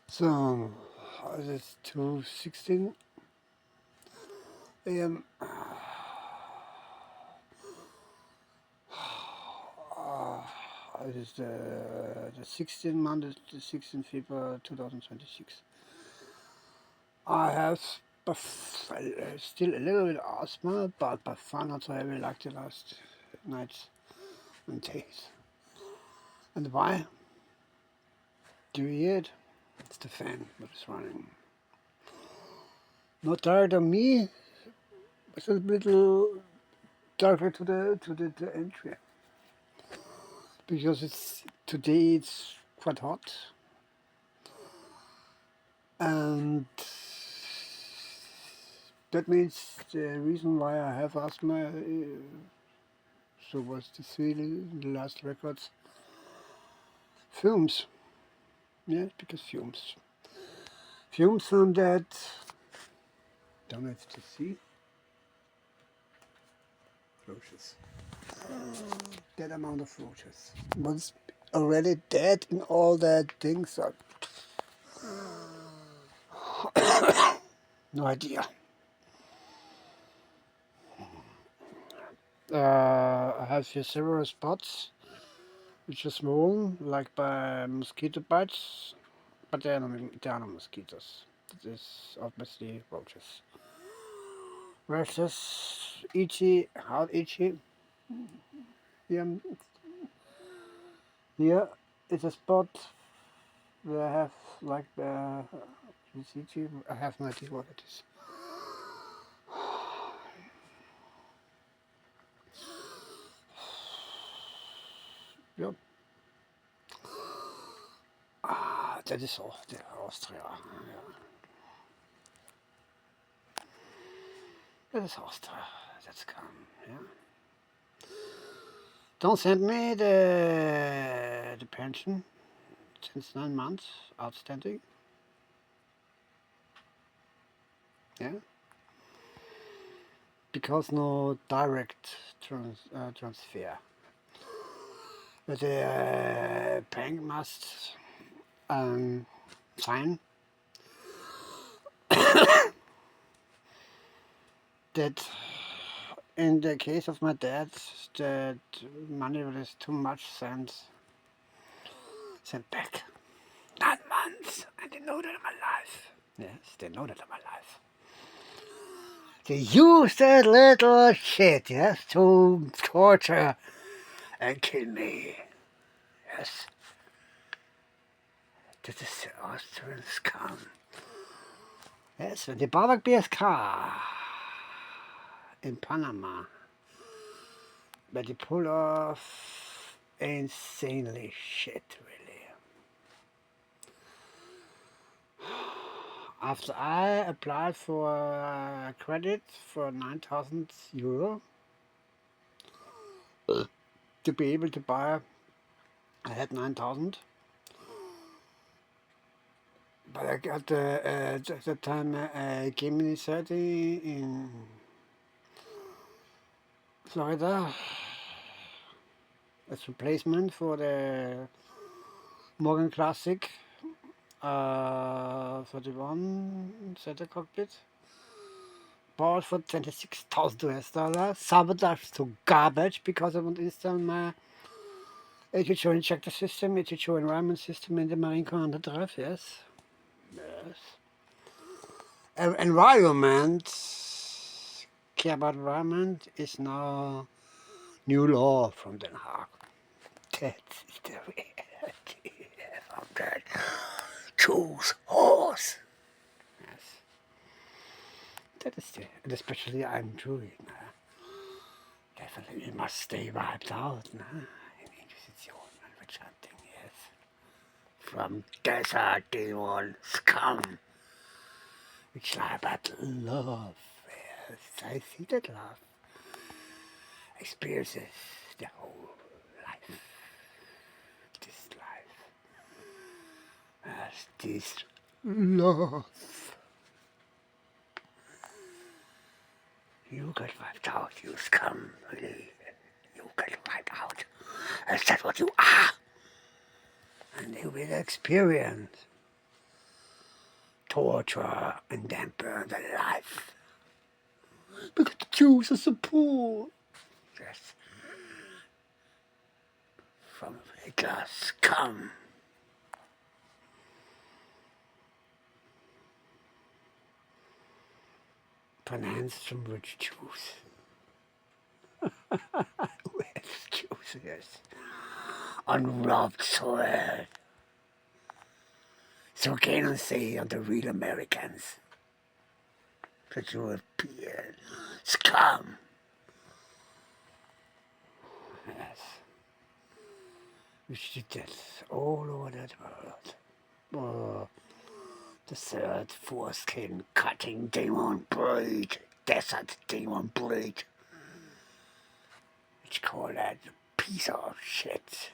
So, it's 2:16 a.m. It is the 16th Monday, the 16th February 2026. I have still a little bit of asthma, but by far not so heavy like the last nights and days. And why? Do you hear it? It's the fan that is running. Not direct on me, it's a little direct to the entry. Because today it's quite hot, and that means the reason why I have asthma. So was this really the last records? Fumes, yes, because fumes from that. Don't have to see roaches. That amount of roaches was already dead in all that things. So no idea. I have here several spots which are small, like by mosquito bites, but they are not mosquitoes. This is obviously roaches. Where's this itchy? How itchy? Here, here is a spot where I have like it's itchy. I have no idea what it is. Yep. That is all. Austria. Yeah. That is Austria. That's calm. Yeah. Don't send me the pension since 9 months. Outstanding. Yeah. Because no direct transfer. But the bank must sign that in the case of my dad, that money was too much sent back. 9 months, and they know that in my life. Yes, they know that in my life. They use that little shit, yes, to torture and kill me. Yes. This is the Austrian scum. Yes, the Babak BSK in Panama. But they pull off insanely shit, really. After I applied for credit for 9,000 euro to be able to buy, I had 9,000. But I got at the time Gemini 30 in Florida as replacement for the Morgan Classic 31 center cockpit. Bought for 26,000 US dollars. Sabotaged to garbage because I want to install my HHO injector system, HHO environment system in the Marine Commander Drive. Yes. Yes. Environment, care about environment is now new law from Den Haag. That is the reality of that. Choose horse. Yes. That is it. And especially I'm Druid. Definitely we must stay wiped out. In Inquisition and witch hunting, yes. From desert demon scum. Which lie but love. Yes, I see that love experiences the whole life. This life. As this love. You get wiped out, you scum, really. You get wiped out. Is that what you are? And you will experience torture and then burned alive. Because the Jews are so poor. Yes. From Hitler's come. Financed from rich Jews. Rich Jews, yes. On robbed soil. So can I say on the real Americans. The European scum. Yes. Which did that all over that world. Oh, the third foreskin cutting demon breed. Desert demon breed. It's called that piece of shit.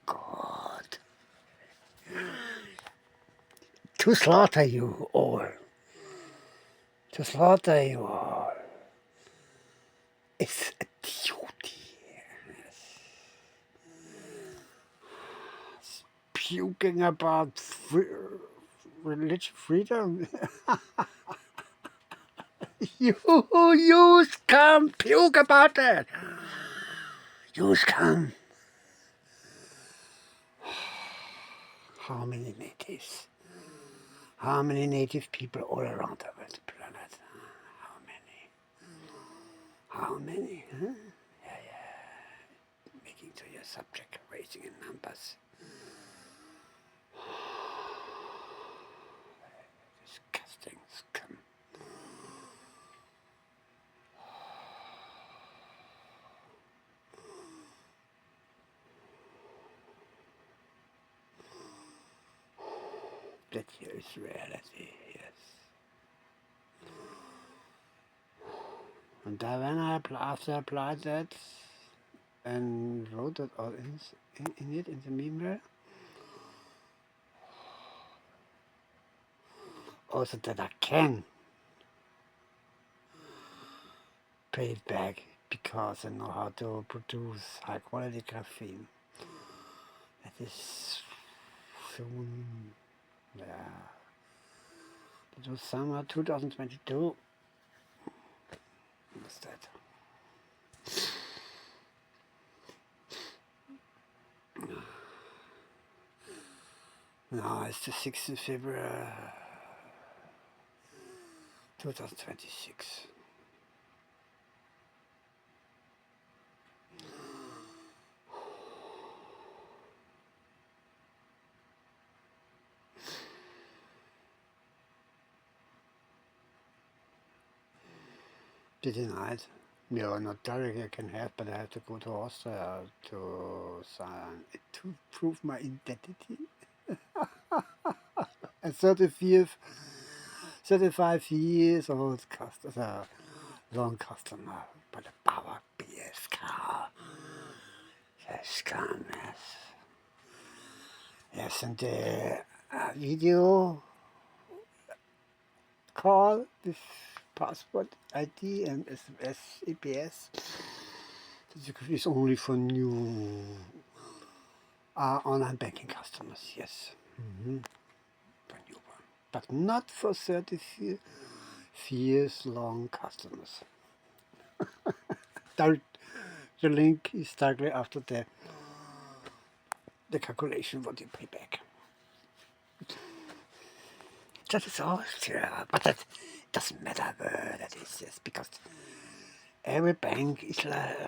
God. To slaughter you all. To slaughter you all. It's a duty. Puking about religious freedom. you scum, puke about it. You scum. How many natives? How many native people all around the planet? How many? How many? Huh? Yeah. Making to your subject, raising in numbers. Disgusting scum. That here is reality, yes. And then when after I applied that and wrote that all in it, in the meme, also that I can pay it back because I know how to produce high quality graphene. That is soon, yeah. It was summer 2022. What's that? No, it's the 6th of February 2026. They denied. No, not directly I can have, but I have to go to Austria to sign it to prove my identity. And 35 years old customer, long customer, but a power BS car. Yes, come, yes. Yes, and the video call with passport ID and SMS, EPS. Is only for new online banking customers, yes. For new one. But not for 34 years long customers. The link is directly after the calculation what you pay back. That is all, yeah, but that doesn't matter where that is, yes, because every bank is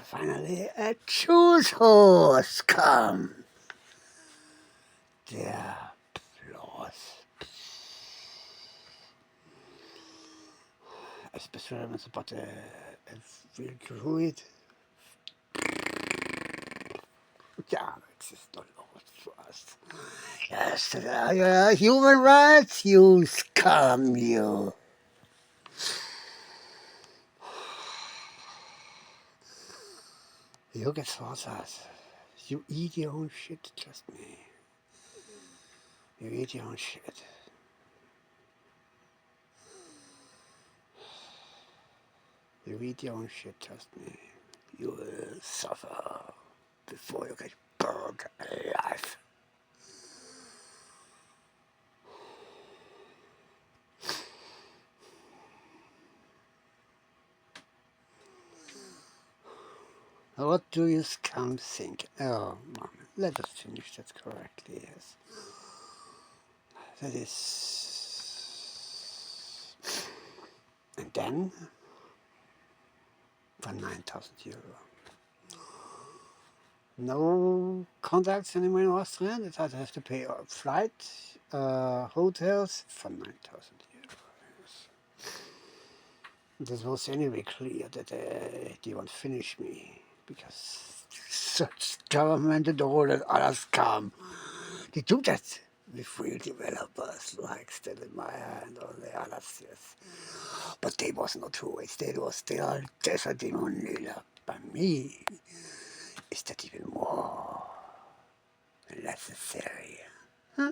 finally a choose horse come. Der applause. Especially when it's about a real druid. Yeah, it's just not for us. Yes, human rights, you scum, you. You get slaughtered. You eat your own shit, trust me. You eat your own shit. You eat your own shit, trust me. You will suffer before you get burned alive. What do you scum think? Oh, mom, let us finish that correctly, yes. That is... And then, for 9,000 euro. No contacts anymore in Austria. That I have to pay flight, hotels for 9,000 euros. This was anyway clear that they won't finish me because such government and all that others come. They do that with real developers like Stella Meyer and all the others, yes. But they was not true. Instead was still Desert Demon Lila. By me, is that even more necessary? Huh?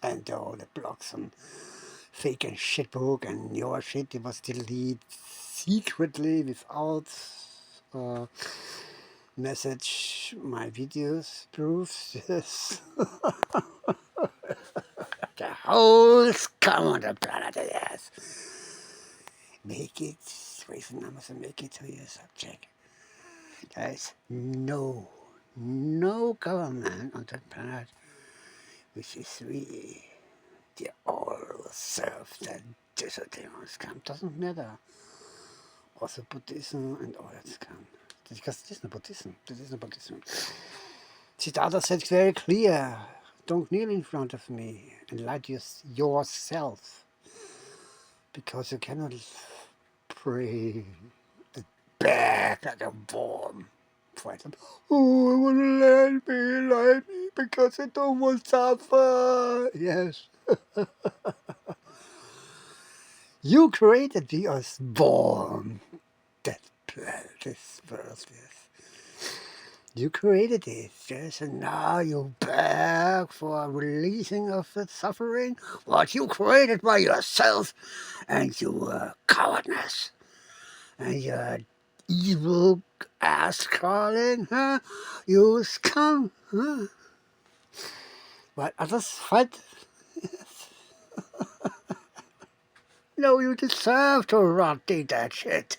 And all the blogs on fake and shitbook and your shit, they must delete secretly without message my videos proofs. Yes. The whole scum on the planet, yes. Make it, raise the numbers and make it to your subject. There is no government on the planet which is really, they all serve the desert demons scum. Doesn't matter. Also Buddhism and all that scum. Because this is not Buddhism. This is not Buddhism. Siddhartha said very clear, don't kneel in front of me and lie to yourself. Because you cannot pray and beg like a worm. For example, oh, I want to let me because I don't want to suffer. Yes. You created me as worm. That planet, this world, yes. You created it, yes, and now you beg for a releasing of the suffering, what you created by yourself, and your cowardness, and your evil ass crawling, huh? You scum, huh? But others fight. No, you deserve to rot in that shit.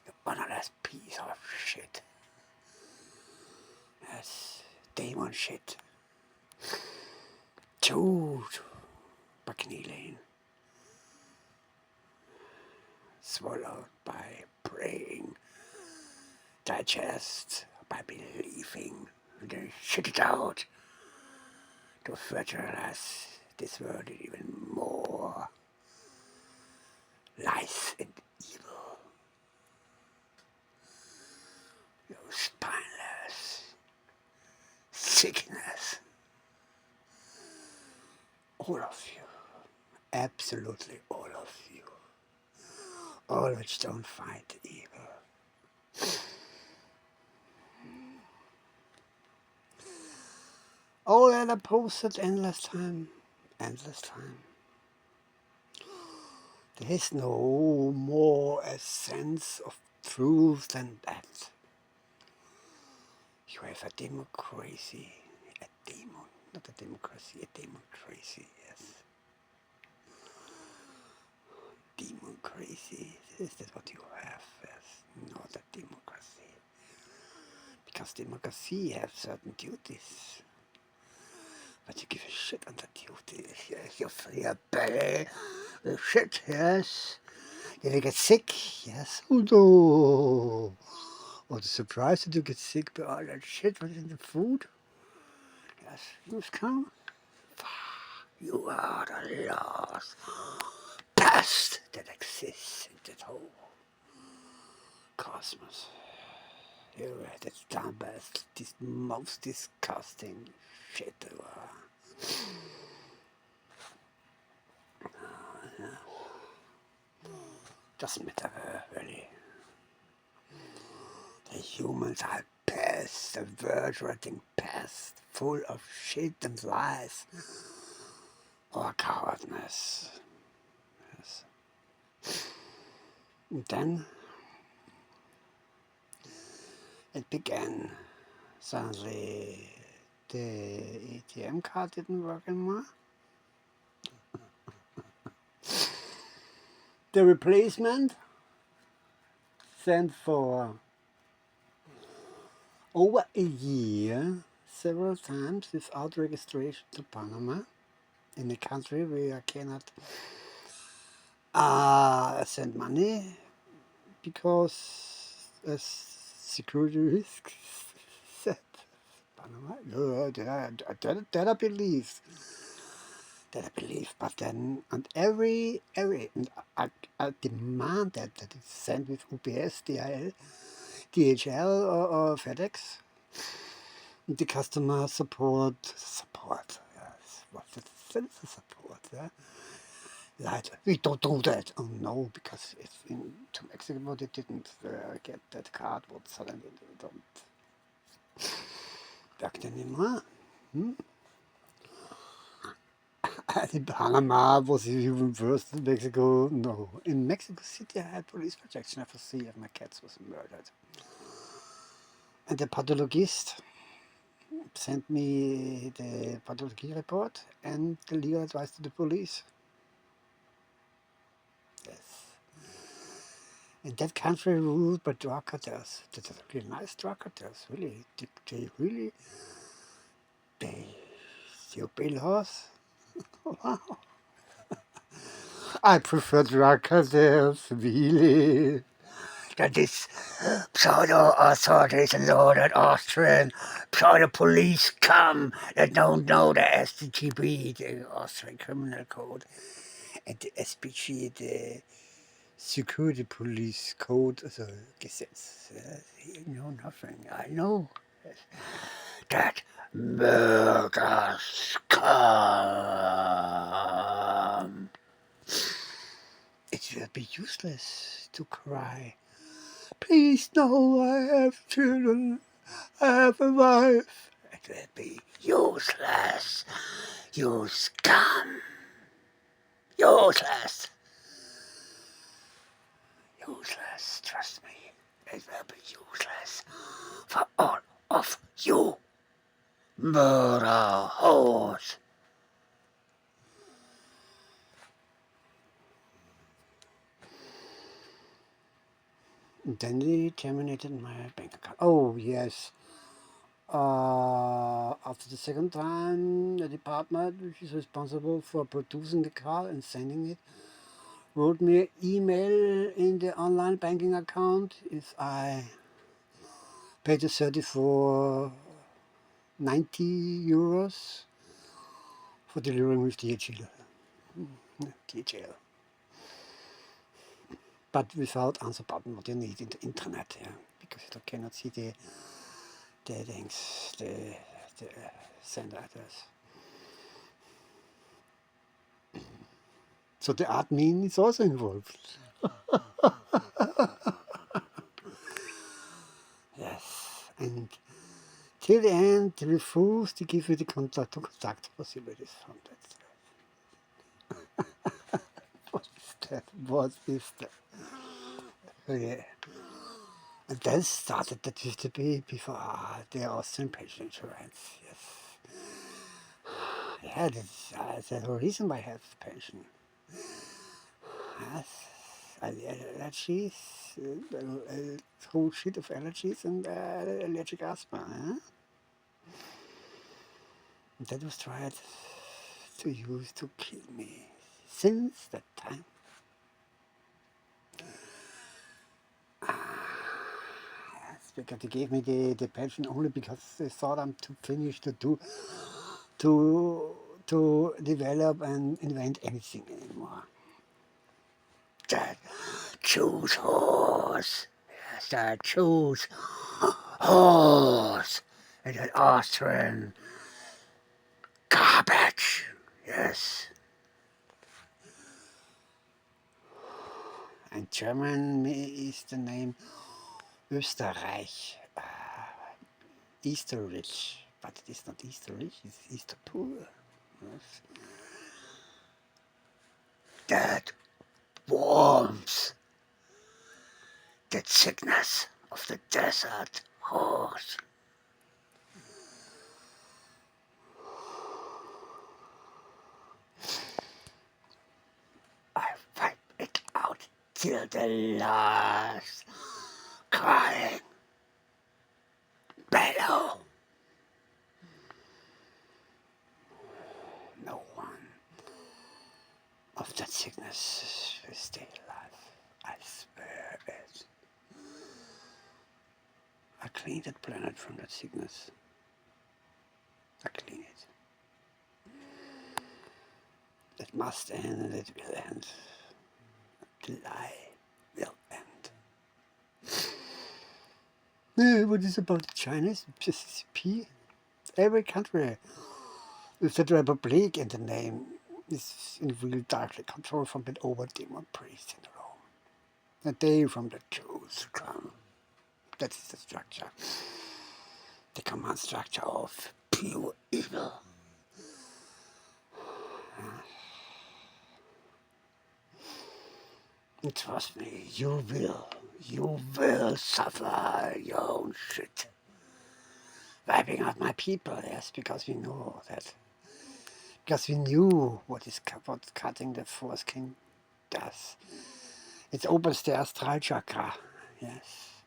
You banana piece of shit. That's demon shit. Chewed Buckney Lane. Swallowed by praying. Digest by believing. And then shit it out to fertilize this world even more. Lies and evil. You spineless. Sickness. All of you. Absolutely all of you. All which don't fight evil. All that are posted endless time. Endless time. There is no more a sense of truth than that. You have a democracy, a demon, not a democracy, a democracy, yes. Democracy, is that what you have, yes, not a democracy. Because democracy has certain duties. But you give a shit on the duties, yes, you feel your belly, shit, yes. You get sick, yes, oh no. Or the surprise that you get sick by all that shit within the food. Yes, you must come. You are the last pest that exists in that whole cosmos. You are the dumbest, this most disgusting shit ever. Doesn't matter, really. The humans are pests, a word-rotting pest, full of shit and lies, or cowardness. Yes. And then it began. Suddenly the ATM card didn't work anymore. The replacement sent for over a year, several times without registration to Panama, in a country where I cannot send money because as security risks said Panama. Yeah, that I believe. That I believe. But then, and and I demand that it's sent with UPS, DHL or FedEx. The customer support. Yes, what's it? It's a support. Yeah. Like, we don't do that. Oh no, because it's to Mexico they didn't get that card. What suddenly they don't work anymore. In Panama was even worse than Mexico. No, in Mexico City I had police protection for 3 of my cats was murdered, and the pathologist sent me the pathology report and the legal advice to the police. Yes. In that country ruled by drug cartels. That's a really nice drug cartels, really. They obey laws. Wow. I prefer drug cartels, really. That is pseudo authorities and all that Austrian pseudo police come that don't know the StGB, the Austrian Criminal Code, and the SPG, the Security Police Code, also Gesetz. You know nothing. I know that murders come. It will be useless to cry. Please, no, I have children, I have a wife. It will be useless. You scum. Useless. Useless, trust me. It will be useless for all of you. Murder horse. Then they terminated my bank account. Oh, yes. After the second time, the department which is responsible for producing the car and sending it wrote me an email in the online banking account if I paid the 90 euros for delivering with DHL. DHL. But without answer button, what you need in the internet, yeah, because you cannot see the things, the send address. So the admin is also involved. Yes, and till the end, they refused to give you the contact possibilities from that. What is that? What is that? Yeah. And then started that used to be before the Austrian pension insurance. Yes. Yeah, that's the whole reason why I have pension. Yes. Allergies, a whole sheet of allergies and allergic asthma. Huh? That was tried to use to kill me since that time. Yes, because they gave me the pension only because they thought I'm too finished to develop and invent anything anymore. That choose horse. Yes, that choose horse. And that Austrian garbage. Yes. And German is the name Österreich. Easterich. But it is not Easterich, it's Easterpool. Yes. That warms the sickness of the desert horse. I wipe it out still the last crying below. No one of that sickness will stay alive. I swear it. I cleaned that planet from that sickness. I clean it. It must end and it will end. The lie will end. What is about the Chinese PCCP? Every country with the Republic in the name is in real darkly controlled from the over-demon priests in Rome. And they from the Jews come. That is the structure. The command structure of pure evil. And trust me, you will suffer your own shit. Wiping out my people, yes, because we know that. Because we knew what cutting the foreskin does. It opens the astral chakra, yes.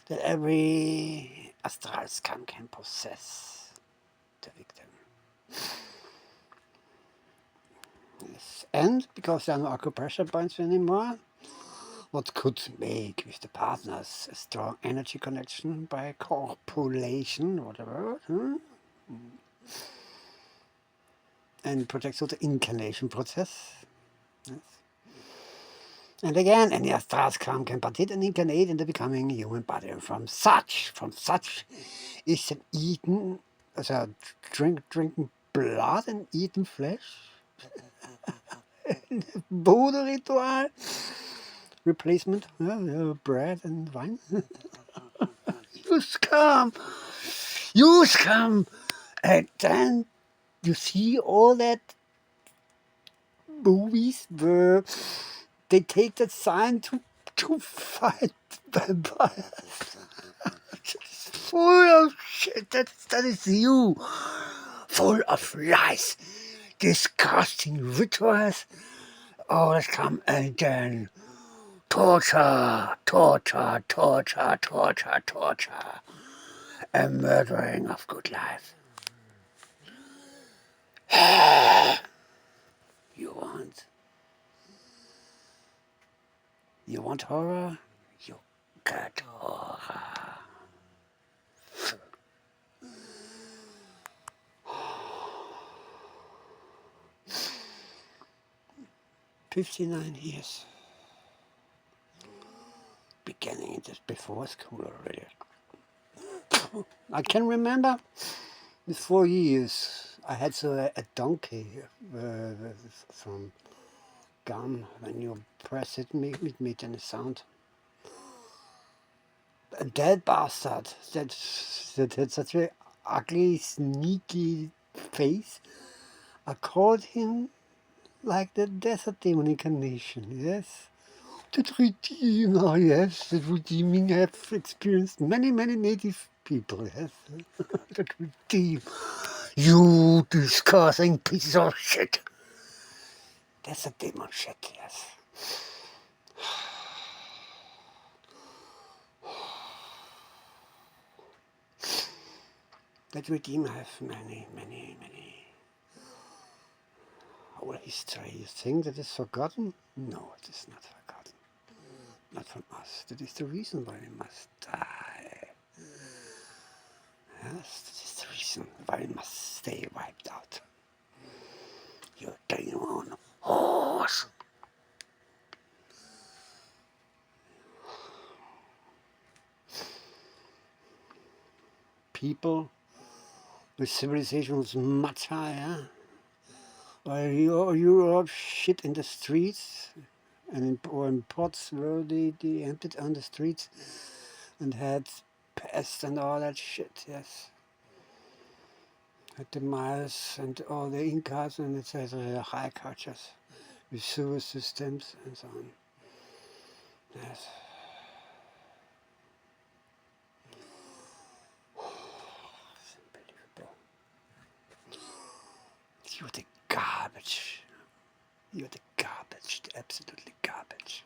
That every astral scum can possess the victim. Yes. And because there are no acupressure points anymore, what could make with the partners a strong energy connection by copulation, whatever, and protects also the incarnation process. Yes. And again, any astral scum can participate and incarnate in the becoming human body. And from such is an eaten, also drinking blood and eaten flesh. Voodoo ritual. Replacement, bread and wine. You scum! You scum! And then you see all that movies where they take that sign to fight vampires. It's full of shit. That is you. Full of lies. Disgusting rituals. All that come and then torture. A murdering of good life. You want horror? You get horror. 59 years. Beginning just before school already. I can remember with 4 years I had a donkey from gum. When you press it, it made any sound. And that bastard, that had such an ugly, sneaky face. I called him like the desert demon incarnation, yes. That redeemer, yes, that redeeming have experienced many native people, yes. That redeem. You disgusting piece of shit. That's a demon shit, yes. That redeemer have many whole history. You think that is forgotten? No, it is not forgotten. Not from us. That is the reason why we must die. Yes, that is the reason why we must stay wiped out. You're demon horse. People with civilization was much higher. While Europe shit in the streets and in pots where they emptied on the streets and had pests and all that shit, yes. Had the Mayas and all the Incas and etc. High cultures with sewer systems and so on. Yes. It's unbelievable. You're the garbage. You're the garbage, absolutely garbage.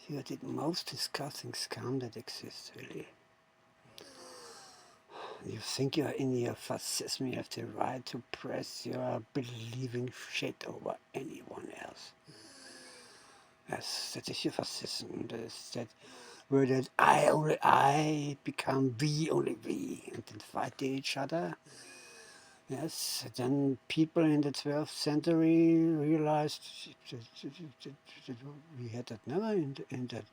You're the most disgusting scum that exists, really. You think you're in your fascism, you have the right to press your believing shit over anyone else. Yes, that is your fascism. That is that where that I become we, only we, and then fight each other. Yes, then people in the 12th century realized that we had that never in that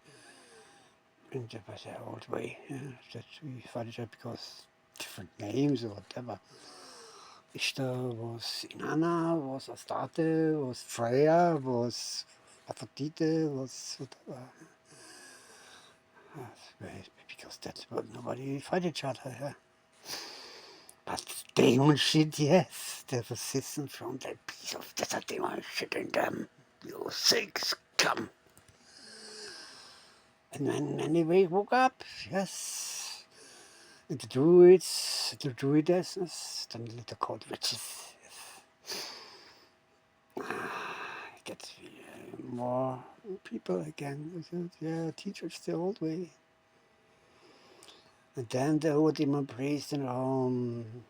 by the old way, that we fight each other because different names or whatever. Ishtar was Inanna, was Astarte, was Freya, was Aphrodite, was whatever. Because that's what nobody fight each other. Yeah. But demon shit, yes, the resistance from that piece of desert demon shit in them. You sick scum. And when they woke up, yes, and the druids, the druidesses, then later called witches. Yes. Get more people again. Yeah, teach us the old way. And then the old demon priest in Rome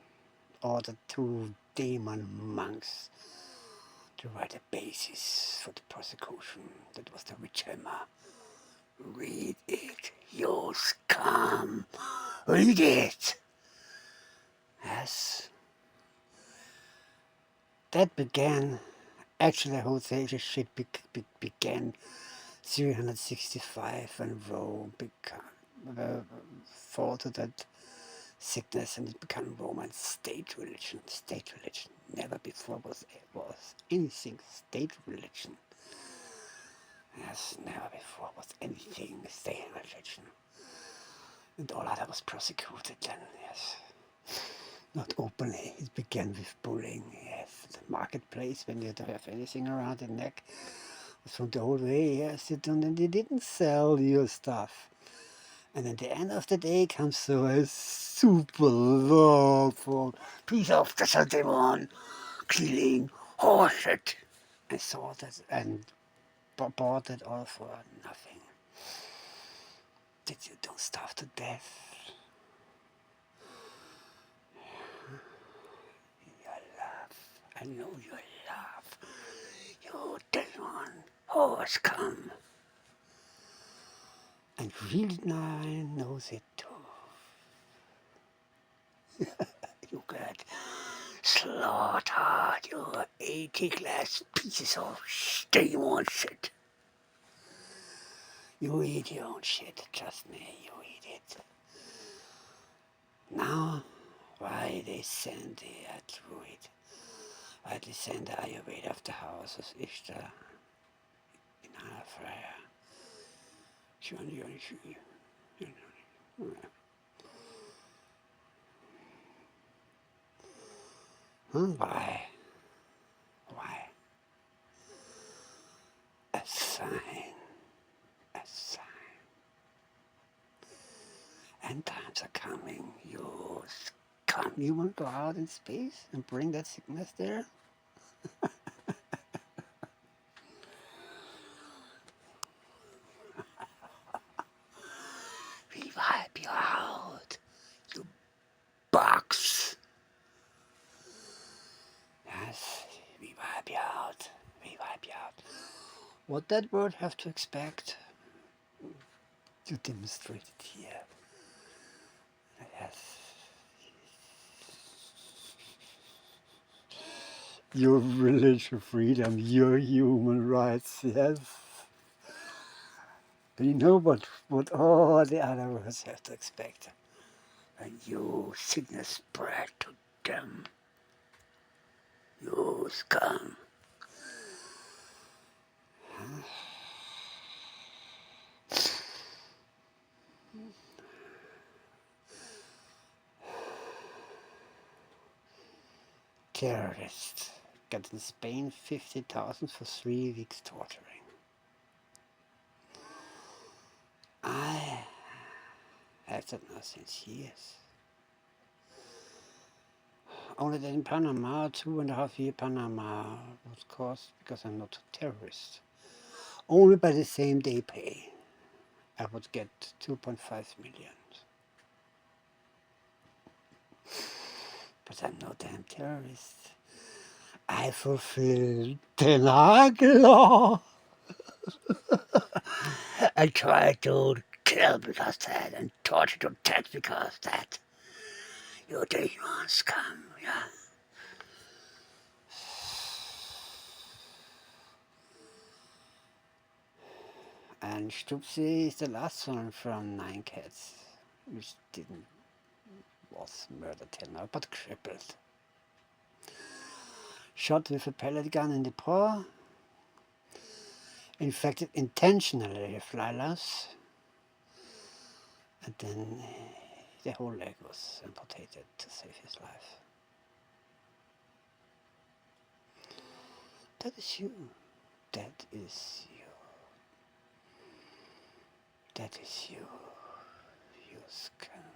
ordered 2 demon monks to write a basis for the prosecution. That was the witch hammer. Read it, you scum. Read it. Yes. That began, actually the whole shit began 365 when Rome fought to that sickness and it became Roman state religion. State religion. Never before was anything state religion. Yes, never before was anything state religion. And all other was prosecuted then, yes. Not openly, it began with bullying, yes. The marketplace, when you don't have anything around the neck, was from the old way, yes, and they didn't sell your stuff. And at the end of the day comes so a super lawful piece of the demon killing horseshit. I saw that and bought it all for nothing. Did you don't starve to death? You laugh. I know you laugh. You demon horse come. And real nine knows it too. You get slaughtered, you 80-glass pieces of demon shit. You eat your own shit, trust me, you eat it. Now, why they send the druid? Why they send the Ayurveda of the house of Ishtar in Freya? Why? Why? A sign. A sign. End times are coming. You scum. You want to go out in space and bring that sickness there? We wipe you out. You box. Yes, we wipe you out. We wipe you out. What that word have to expect? You demonstrate it here. Yes. Your religious freedom, your human rights, yes. But you know what all the other words have to expect. And you sickness spread to them. You scum. Terrorists got in Spain 50,000 for 3 weeks torturing. I have that now since years. Only that in Panama, 2.5 year Panama was caused because I'm not a terrorist. Only by the same day pay. I would get 2.5 million. But I'm no damn terrorist. I fulfill the Haag law. I try to kill because that, and torture to death because that. You demons come, yeah. And Stupsi is the last one from Nine Cats, which was murdered till now, but crippled. Shot with a pellet gun in the paw, infected intentionally with lilas, and then the whole leg was amputated to save his life. That is you. That is you. That is you. You scum.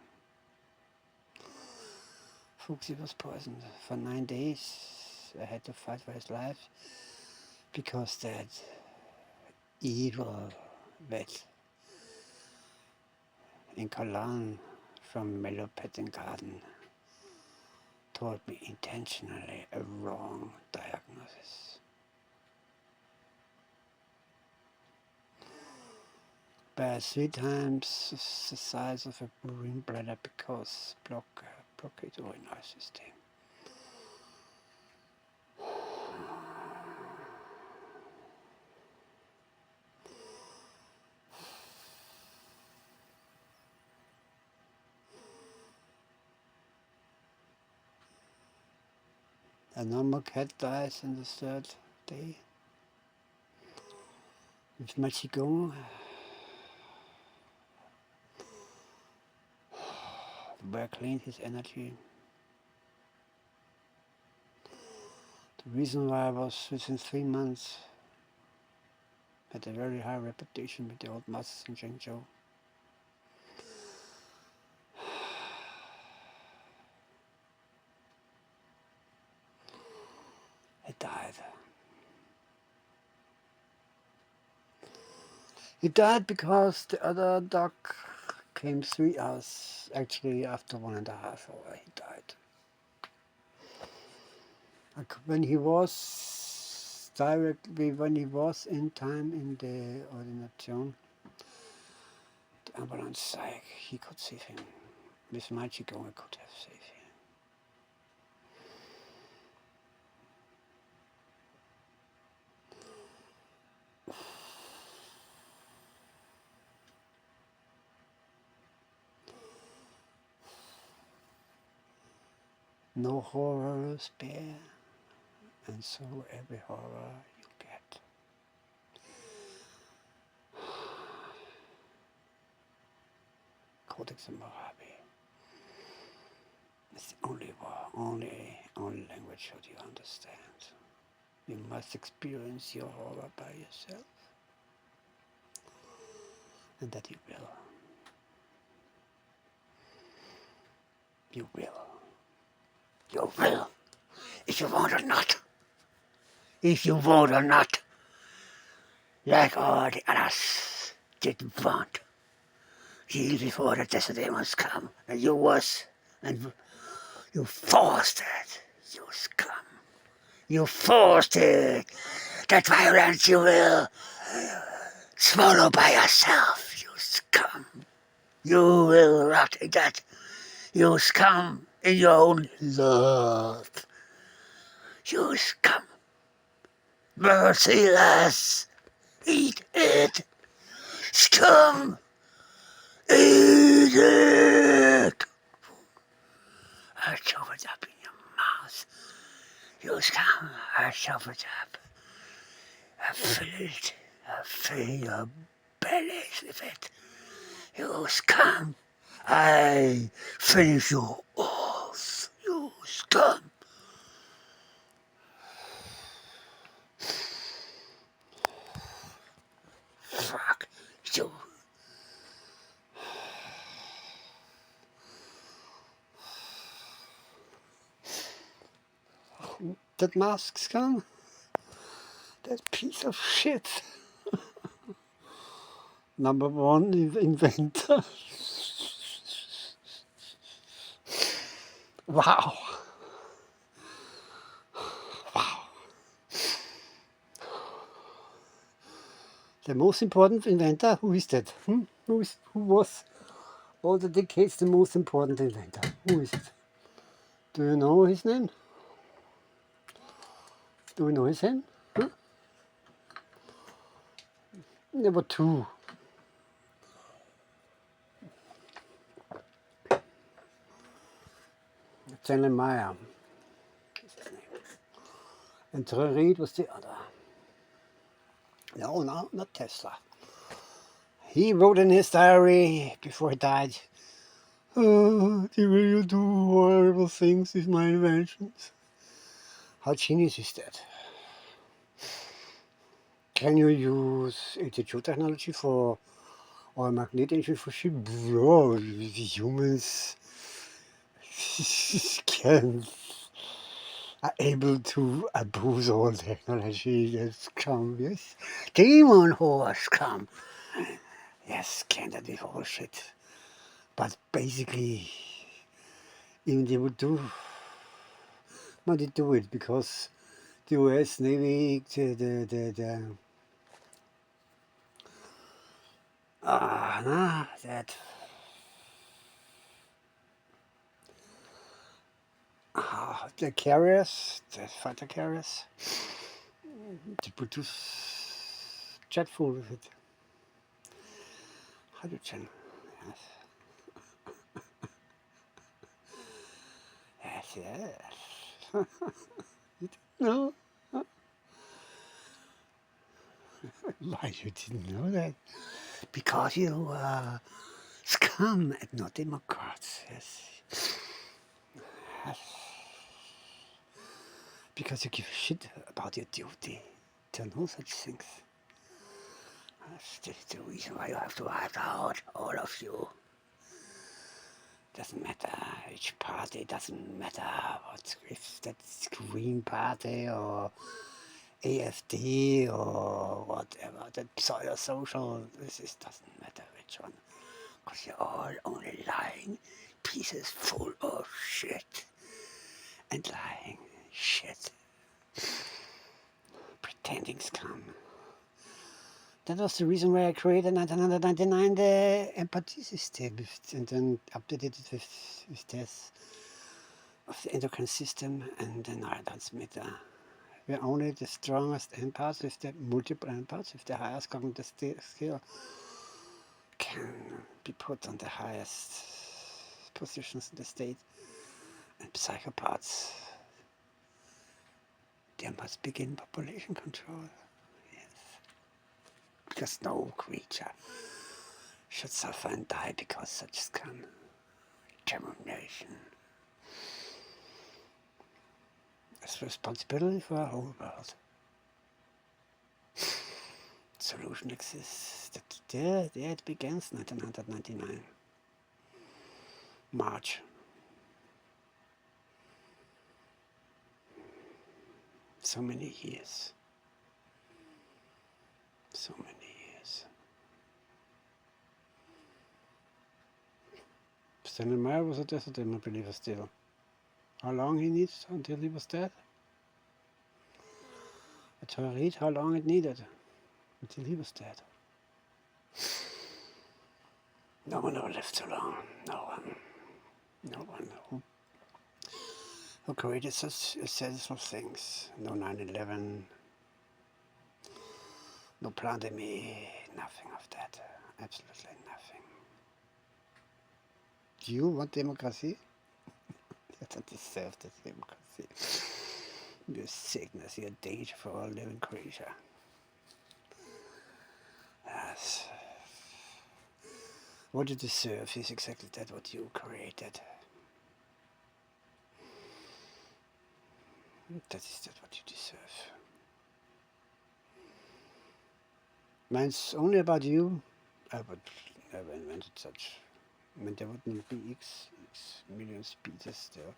Fuchsie was poisoned for 9 days. I had to fight for his life because that evil vet in Cologne from Mellow Petting Garden told me intentionally a wrong diagnosis. Bears 3 times the size of a marine bladder because blockade urinary system. A normal cat dies on the 3rd day. With Machigong, where cleaned his energy. The reason why I was within 3 months had a very high reputation with the old masters in Zhengzhou. He died. He died because the other dog came 3 hours, actually after 1.5 hours he died. Like when he was in time in the ordination, the ambulance psych, he could save him. With my Qigong, I could have saved him. No horror spare, and so every horror you get. Codex Hammurabi. It's the only language that you understand. You must experience your horror by yourself, and that you will. You will. You will. If you want or not. If you want or not. Like all the others didn't want. Years before the desert demons come, and you was, and you forced it. You scum. You forced it. That violence you will swallow by yourself, you scum. You will rot in that. You scum in your own love. You scum. Merciless. Eat it. Scum. Eat it. I shove it up in your mouth. You scum. I shove it up. I fill it. I fill your bellies with it. You scum. I finish you off. You scum. Fuck you. That mask scum? That piece of shit. number one inventor. Wow. Wow. The most important inventor, who is that? Who was all the decades the most important inventor? Who is it? Do you know his name? Do you know his name? Huh? Number two. Stanley Meyer is his name. And Troy Reed was the other. No, not Tesla. He wrote in his diary before he died, "Oh, you do horrible things with my inventions." How genius is that? Can you use AT2 technology for or magnet engine for ship? Bro, the humans are able to abuse all technology that's come. Yes, demon horse come. Yes, can't that be bullshit? But basically, even they would do, but they do it because the US Navy, the carriers, the fighter carriers, they produce jet fuel with it. Hydrogen. Yes. Yes. You didn't know? Why you didn't know that? Because you scum and not Democrats. Yes. Yes. Because you give a shit about your duty to know such things. That's the reason why you have to wipe out all of you. Doesn't matter which party, doesn't matter what, if that's Green Party or AFD or whatever, the pseudo-social, this doesn't matter which one. Because you're all only lying pieces full of shit. And lying shit. Pretending scum. That was the reason why I created in 1999 the empathy system and then updated it with this of the endocrine system and the neurotransmitter. We're only the strongest empaths with the multiple empaths with the highest cognitive skill can be put on the highest positions in the state, and psychopaths, they must begin population control. Because no creature should suffer and die because such scum. Termination. It's responsibility for our whole world. Solution exists. There it begins, 1999. March. So many years. So many years. Stanley Meyer was a desert demon believer still. How long he needed until he was dead? I told Reed how long it needed until he was dead. No one ever lived so long. No one. No one who created such sensible things. No 9/11. No pandemic. Nothing of that. Absolutely nothing. Do you want democracy? You don't deserve this democracy. You're sickness, you're a danger for all living creature. Yes. What you deserve is exactly that what you created. That is that what you deserve. Mine's only about you. I would never invented such. I mean, there wouldn't be X million species there.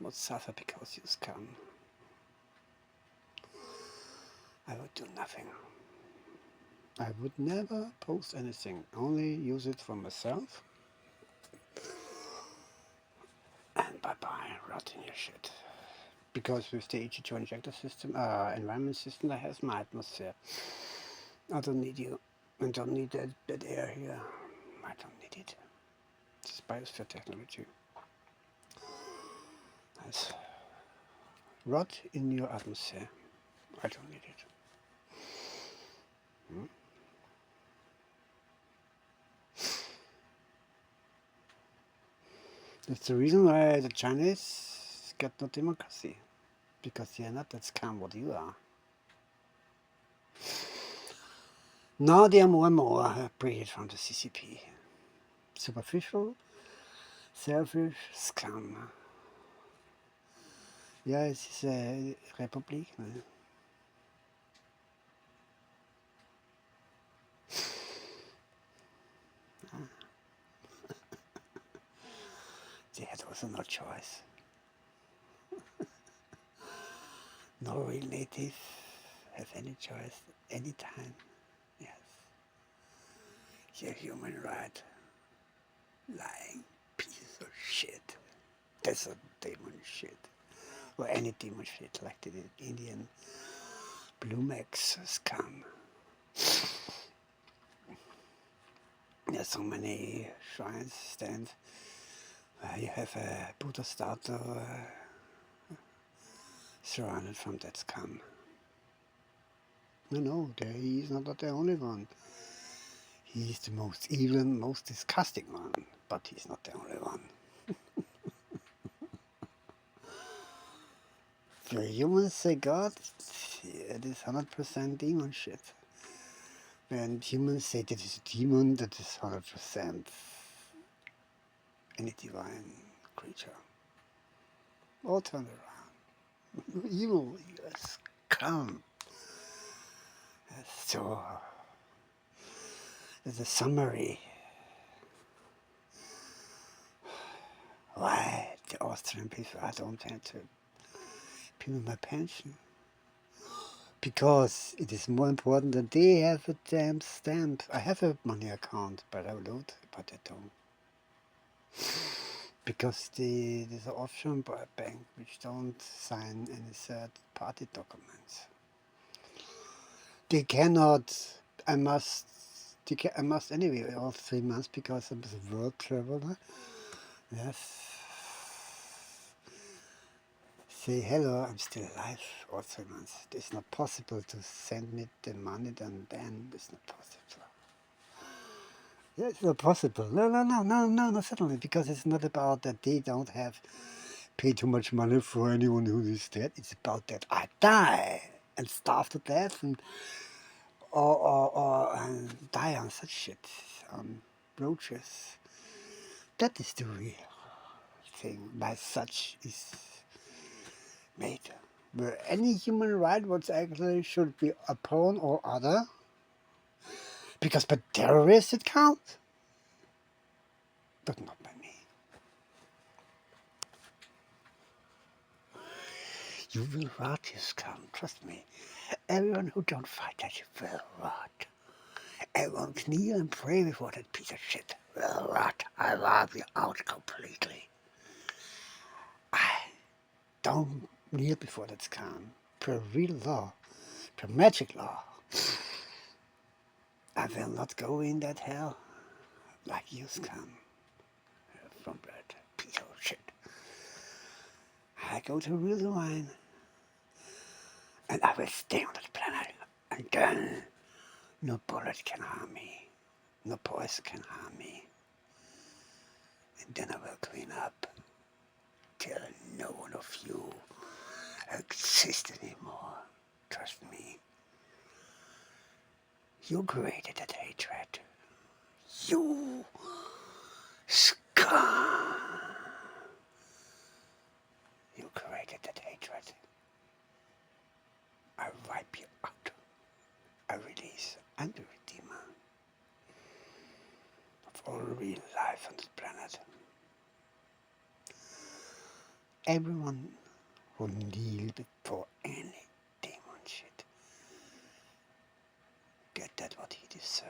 Would suffer because you scum. I would do nothing. I would never post anything, only use it for myself. And bye-bye, rot in your shit. Because with the HE2 injector system, environment system that has my atmosphere, I don't need you. I don't need that air here. I don't need it. It's biosphere technology. That's rot in your atmosphere. I don't need it. Hmm? That's the reason why the Chinese got no democracy. Because they are not that scam what you are. Now they are more and more breed from the CCP. Superficial, selfish, scam. Ja, es ist Republik. Ne? They had also no choice. No real native have any choice anytime. Yes. Your human right. Lying piece of shit. That's a demon shit. Or any demon shit like the Indian Blumex scam. There's so many shrines, stands. You have a Buddha statue surrounded from that scam. No, he's not the only one. He's the most evil, most disgusting one, but he's not the only one. For humans say God, it is 100% demon shit. When humans say that is a demon, that is 100% any divine creature. All turned around. Evil, yes, come. So, as a summary, why the Austrian people, I don't have to pay my pension. Because it is more important that they have a damn stamp. I have a money account, but I load, but I don't. Because there's an offshore bank which don't sign any third party documents. They cannot, I must anyway all 3 months because I'm a world traveler. Yes. Say hello, I'm still alive all 3 months. It's not possible to send me the money then it's not possible. Yeah, it's not possible. No, certainly, because it's not about that they don't have pay too much money for anyone who is dead. It's about that I die and starve to death and or die on such shit, on roaches. That is the real thing. By such is made. Where any human right what actually should be upon or other, because by terrorists it counts, but not by me. You will rot, you scum, trust me. Everyone who don't fight that will rot. Everyone kneel and pray before that piece of shit will rot. I wipe you out completely. I don't kneel before that scum. Per real law, per magic law. I will not go in that hell like you scum from that piece of shit. I go to real divine and I will stay on that planet and then no bullet can harm me, no poison can harm me. And then I will clean up till no one of you exists anymore. Trust me. You created that hatred. You scum. You created that hatred. I wipe you out. I release and the redeemer of all real life on this planet. Everyone who kneel before any demon shit get that what he deserved.